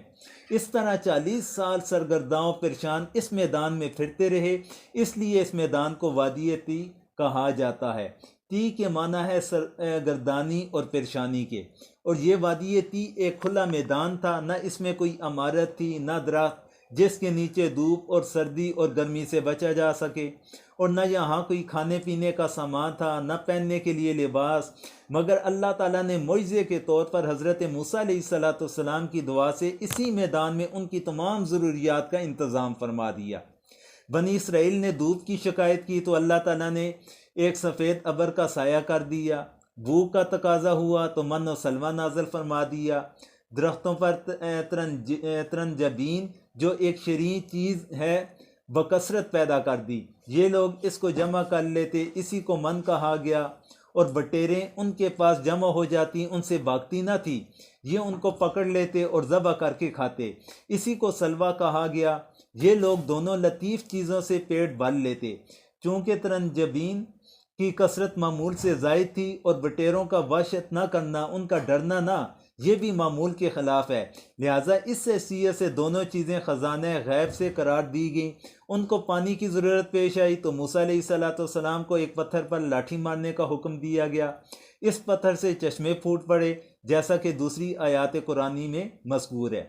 اس طرح 40 سال سرگرداں و پریشان اس میدان میں پھرتے رہے، اس لیے اس میدان کو وادی تی کہا جاتا ہے۔ تی کے معنی ہے سرگردانی اور پریشانی کے، اور یہ وادی تی ایک کھلا میدان تھا، نہ اس میں کوئی عمارت تھی، نہ درخت جس کے نیچے دھوپ اور سردی اور گرمی سے بچا جا سکے، اور نہ یہاں کوئی کھانے پینے کا سامان تھا، نہ پہننے کے لیے لباس، مگر اللہ تعالیٰ نے معجزے کے طور پر حضرت موسیٰ علیہ السلام کی دعا سے اسی میدان میں ان کی تمام ضروریات کا انتظام فرما دیا۔ بنی اسرائیل نے دھوپ کی شکایت کی تو اللہ تعالیٰ نے ایک سفید ابر کا سایہ کر دیا، بھوک کا تقاضا ہوا تو من و سلوہ نازل فرما دیا، درختوں پر ترنجبین جو ایک شیریں چیز ہے بکثرت پیدا کر دی، یہ لوگ اس کو جمع کر لیتے، اسی کو من کہا گیا، اور بٹیریں ان کے پاس جمع ہو جاتی، ان سے بھاگتی نہ تھی، یہ ان کو پکڑ لیتے اور ذبح کر کے کھاتے، اسی کو سلوہ کہا گیا۔ یہ لوگ دونوں لطیف چیزوں سے پیٹ بھر لیتے، چونکہ ترنجبین کی کثرت معمول سے زائد تھی اور بٹیروں کا وحشت نہ کرنا، ان کا ڈرنا نہ، یہ بھی معمول کے خلاف ہے، لہٰذا اس حیثیت سے دونوں چیزیں خزانہ غیب سے قرار دی گئیں۔ ان کو پانی کی ضرورت پیش آئی تو موسیٰ علیہ السلام کو ایک پتھر پر لاٹھی مارنے کا حکم دیا گیا، اس پتھر سے چشمے پھوٹ پڑے، جیسا کہ دوسری آیات قرآنی میں مذکور ہے۔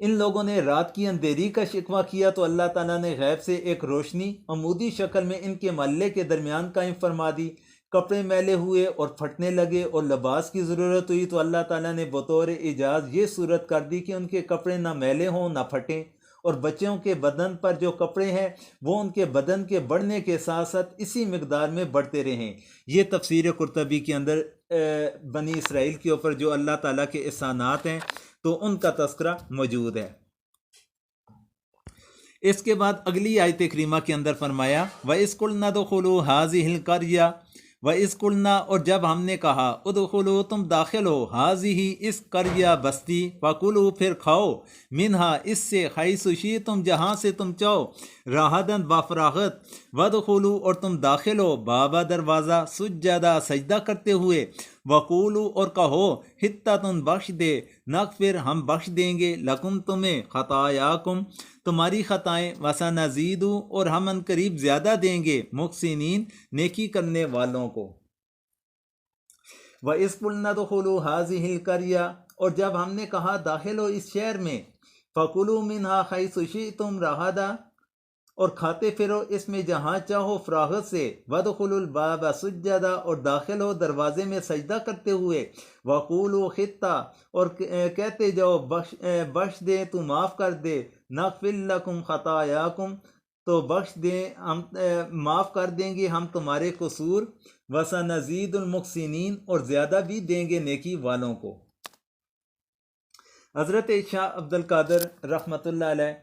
ان لوگوں نے رات کی اندھیری کا شکوہ کیا تو اللہ تعالیٰ نے غیب سے ایک روشنی عمودی شکل میں ان کے محلے کے درمیان قائم فرما دی، کپڑے میلے ہوئے اور پھٹنے لگے اور لباس کی ضرورت ہوئی تو اللہ تعالیٰ نے بطور اعجاز یہ صورت کر دی کہ ان کے کپڑے نہ میلے ہوں نہ پھٹیں، اور بچوں کے بدن پر جو کپڑے ہیں وہ ان کے بدن کے بڑھنے کے ساتھ ساتھ اسی مقدار میں بڑھتے رہیں۔ یہ تفسیر قرطبی کے اندر بنی اسرائیل کے اوپر جو اللہ تعالیٰ کے احسانات ہیں تو ان کا تذکرہ موجود ہے۔ اس کے بعد اگلی آیت کریمہ کے اندر فرمایا وَإِذْ قُلْنَا ادْخُلُوا هَٰذِهِ الْقَرْيَةَ وَإِذْ قُلْنَا، اور جب ہم نے کہا ادخلوا تم داخل ہو هَٰذِهِ اس قریہ بستی، فَكُلُوا پھر کھاؤ منہا اس سے، حیث شئتم جہاں سے تم چاہو، رغداً بافراغت، وادخلوا اور تم داخل ہو بابا دروازہ، سجدہ سجدہ کرتے ہوئے، وقولوا اور کہو حطۃ بخش دے، نغفر ہم بخش دیں گے، لکم تمہیں، خطایاکم تمہاری خطائیں، وسنزید اور ہم ان قریب زیادہ دیں گے، محسنین نیکی کرنے والوں کو۔ وَإِذْ قُلْنَا ادْخُلُوا هَٰذِهِ الْقَرْيَةَ اور جب ہم نے کہا داخل ہو اس شہر میں، فَكُلُوا مِنْهَا حَيْثُ شِئْتُمْ رَغَدًا اور کھاتے پھرو اس میں جہاں چاہو فراغت سے، وَادْخُلُوا الْبَابَ سُجَّدًا اور داخل ہو دروازے میں سجدہ کرتے ہوئے، وَقُولُوا حِطَّةٌ اور کہتے جاؤ بخش دے تو معاف کر دے، نغفر لکم خطایاکم تو بخش دیں ہم، معاف کر دیں گے ہم تمہارے قصور، وسنزید المحسنین اور زیادہ بھی دیں گے نیکی والوں کو۔ حضرت شاہ عبد القادر رحمۃ اللہ علیہ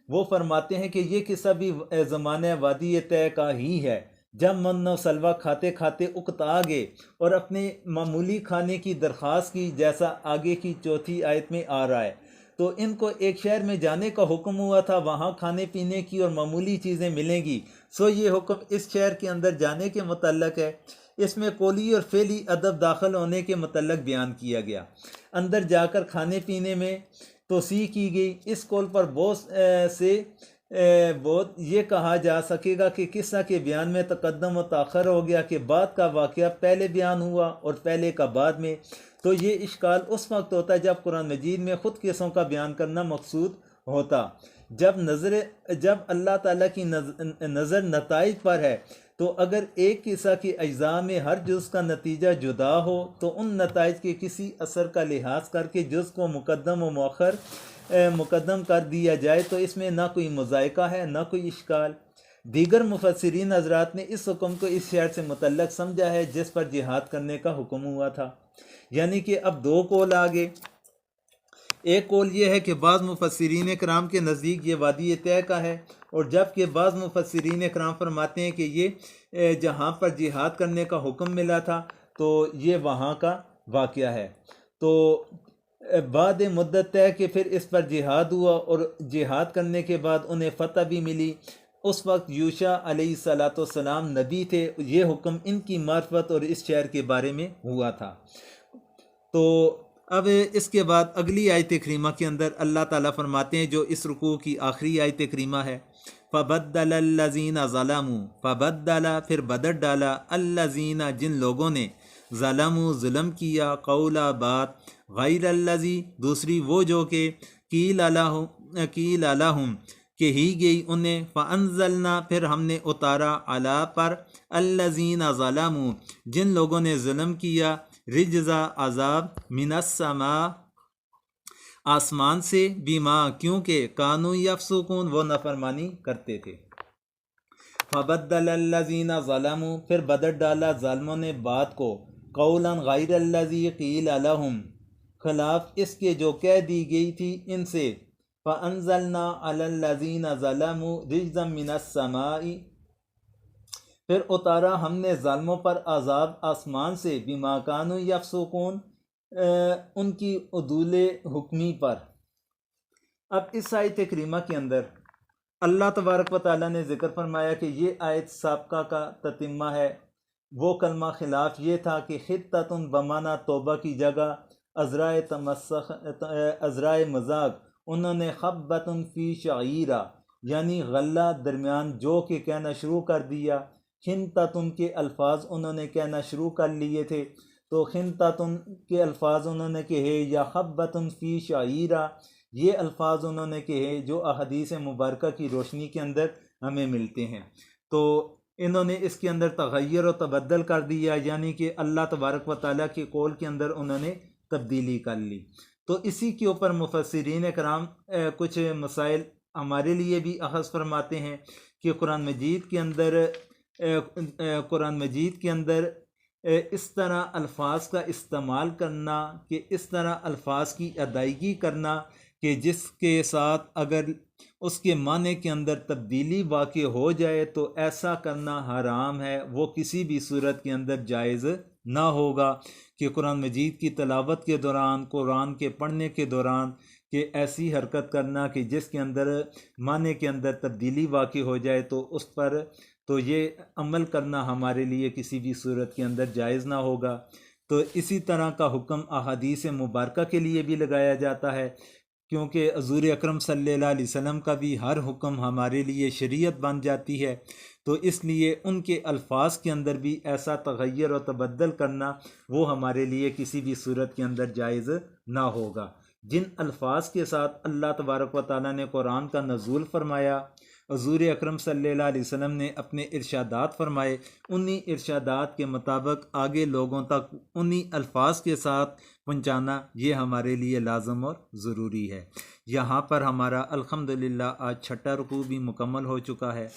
وہ فرماتے ہیں کہ یہ قصہ بھی زمانہ وادی طے کا ہی ہے، جب من و سلوہ کھاتے کھاتے اکتا گئے اور اپنے معمولی کھانے کی درخواست کی، جیسا آگے کی چوتھی آیت میں آ رہا ہے، تو ان کو ایک شہر میں جانے کا حکم ہوا تھا، وہاں کھانے پینے کی اور معمولی چیزیں ملیں گی، سو یہ حکم اس شہر کے اندر جانے کے متعلق ہے۔ اس میں قولی اور فعلی ادب داخل ہونے کے متعلق بیان کیا گیا، اندر جا کر کھانے پینے میں توسیع کی گئی۔ اس قول پر بہت سے وہ یہ کہا جا سکے گا کہ قصہ کے بیان میں تقدم و تاخر ہو گیا کہ بعد کا واقعہ پہلے بیان ہوا اور پہلے کا بعد میں، تو یہ اشکال اس وقت ہوتا ہے جب قرآن مجید میں خود قصوں کا بیان کرنا مقصود ہوتا۔ جب اللہ تعالیٰ کی نظر نتائج پر ہے، تو اگر ایک قصہ کی اجزاء میں ہر جز کا نتیجہ جدا ہو تو ان نتائج کے کسی اثر کا لحاظ کر کے جز کو مقدم و مؤخر مقدم کر دیا جائے تو اس میں نہ کوئی مذائقہ ہے نہ کوئی اشکال۔ دیگر مفسرین حضرات نے اس حکم کو اس شعر سے متعلق سمجھا ہے جس پر جہاد کرنے کا حکم ہوا تھا۔ یعنی کہ اب دو قول آگے۔ ایک قول یہ ہے کہ بعض مفسرین کرام کے نزدیک یہ وادی طے کا ہے، اور جبکہ بعض مفسرین کرام فرماتے ہیں کہ یہ جہاں پر جہاد کرنے کا حکم ملا تھا تو یہ وہاں کا واقعہ ہے۔ تو بعد مدت طے کہ پھر اس پر جہاد ہوا، اور جہاد کرنے کے بعد انہیں فتح بھی ملی۔ اس وقت یوشع علیہ السلام نبی تھے، یہ حکم ان کی معرفت اور اس شہر کے بارے میں ہوا تھا۔ تو اب اس کے بعد اگلی آیت کریمہ کے اندر اللہ تعالیٰ فرماتے ہیں، جو اس رکوع کی آخری آیت کریمہ ہے، فَبَدَّلَ الَّذِينَ ظَلَمُوا فَبَدَّلَ پھر بدل ڈالا الَّذِينَ جن لوگوں نے ظلموا ظلم کیا قولا بات غیر الذی دوسری وہ جو کہ قیل لہم کہی گئی انہیں، فَأَنزَلْنَا پھر ہم نے اتارا علی پر الَّذِينَ ظَلَمُوا جن لوگوں نے ظلم کیا رجزا عذاب من السماء آسمان سے بیما کیونکہ کانو یفسقون وہ نافرمانی کرتے تھے۔ فبدل الذین ظلموا پھر بدل ڈالا ظالموں نے بات کو قولا غیر الذی قیل لہم خلاف اس کے جو کہہ دی گئی تھی ان سے، فانزلنا علی الذین ظلموا رجزا من السماء پھر اتارا ہم نے ظالموں پر عذاب آسمان سے بما کانوا یفسقون ان کی عدول حکمی پر۔ اب اس آیت کریمہ کے اندر اللہ تبارک و تعالیٰ نے ذکر فرمایا کہ یہ آیت سابقہ کا تتمہ ہے۔ وہ کلمہ خلاف یہ تھا کہ خطۃ بمانا توبہ کی جگہ ازرائے مذاق انہوں نے خبۃ فی شعیرہ یعنی غلہ درمیان جو کہ کہنا شروع کر دیا۔ خنطۃ کے الفاظ انہوں نے کہنا شروع کر لیے تھے، تو خنطۃ کے الفاظ انہوں نے کہے یا خبۃ فی شعیرہ یہ الفاظ انہوں نے کہے جو احادیث مبارکہ کی روشنی کے اندر ہمیں ملتے ہیں۔ تو انہوں نے اس کے اندر تغیر و تبدل کر دیا، یعنی کہ اللہ تبارک و تعالیٰ کے قول کے اندر انہوں نے تبدیلی کر لی۔ تو اسی کے اوپر مفسرین کرام کچھ مسائل ہمارے لیے بھی اخذ فرماتے ہیں کہ قرآن مجید کے اندر اس طرح الفاظ کا استعمال کرنا کہ اس طرح الفاظ کی ادائیگی کرنا کہ جس کے ساتھ اگر اس کے معنی کے اندر تبدیلی واقع ہو جائے تو ایسا کرنا حرام ہے، وہ کسی بھی صورت کے اندر جائز نہ ہوگا کہ قرآن مجید کی تلاوت کے دوران، قرآن کے پڑھنے کے دوران کہ ایسی حرکت کرنا کہ جس کے اندر معنی کے اندر تبدیلی واقع ہو جائے تو اس پر تو یہ عمل کرنا ہمارے لیے کسی بھی صورت کے اندر جائز نہ ہوگا۔ تو اسی طرح کا حکم احادیث مبارکہ کے لیے بھی لگایا جاتا ہے، کیونکہ حضور اکرم صلی اللہ علیہ وسلم کا بھی ہر حکم ہمارے لیے شریعت بن جاتی ہے، تو اس لیے ان کے الفاظ کے اندر بھی ایسا تغیر و تبدل کرنا وہ ہمارے لیے کسی بھی صورت کے اندر جائز نہ ہوگا۔ جن الفاظ کے ساتھ اللہ تبارک و تعالیٰ نے قرآن کا نزول فرمایا، حضور اکرم صلی اللہ علیہ وسلم نے اپنے ارشادات فرمائے، انہی ارشادات کے مطابق آگے لوگوں تک انہی الفاظ کے ساتھ پہنچانا یہ ہمارے لیے لازم اور ضروری ہے۔ یہاں پر ہمارا الحمدللہ آج چھٹا رکوع بھی مکمل ہو چکا ہے۔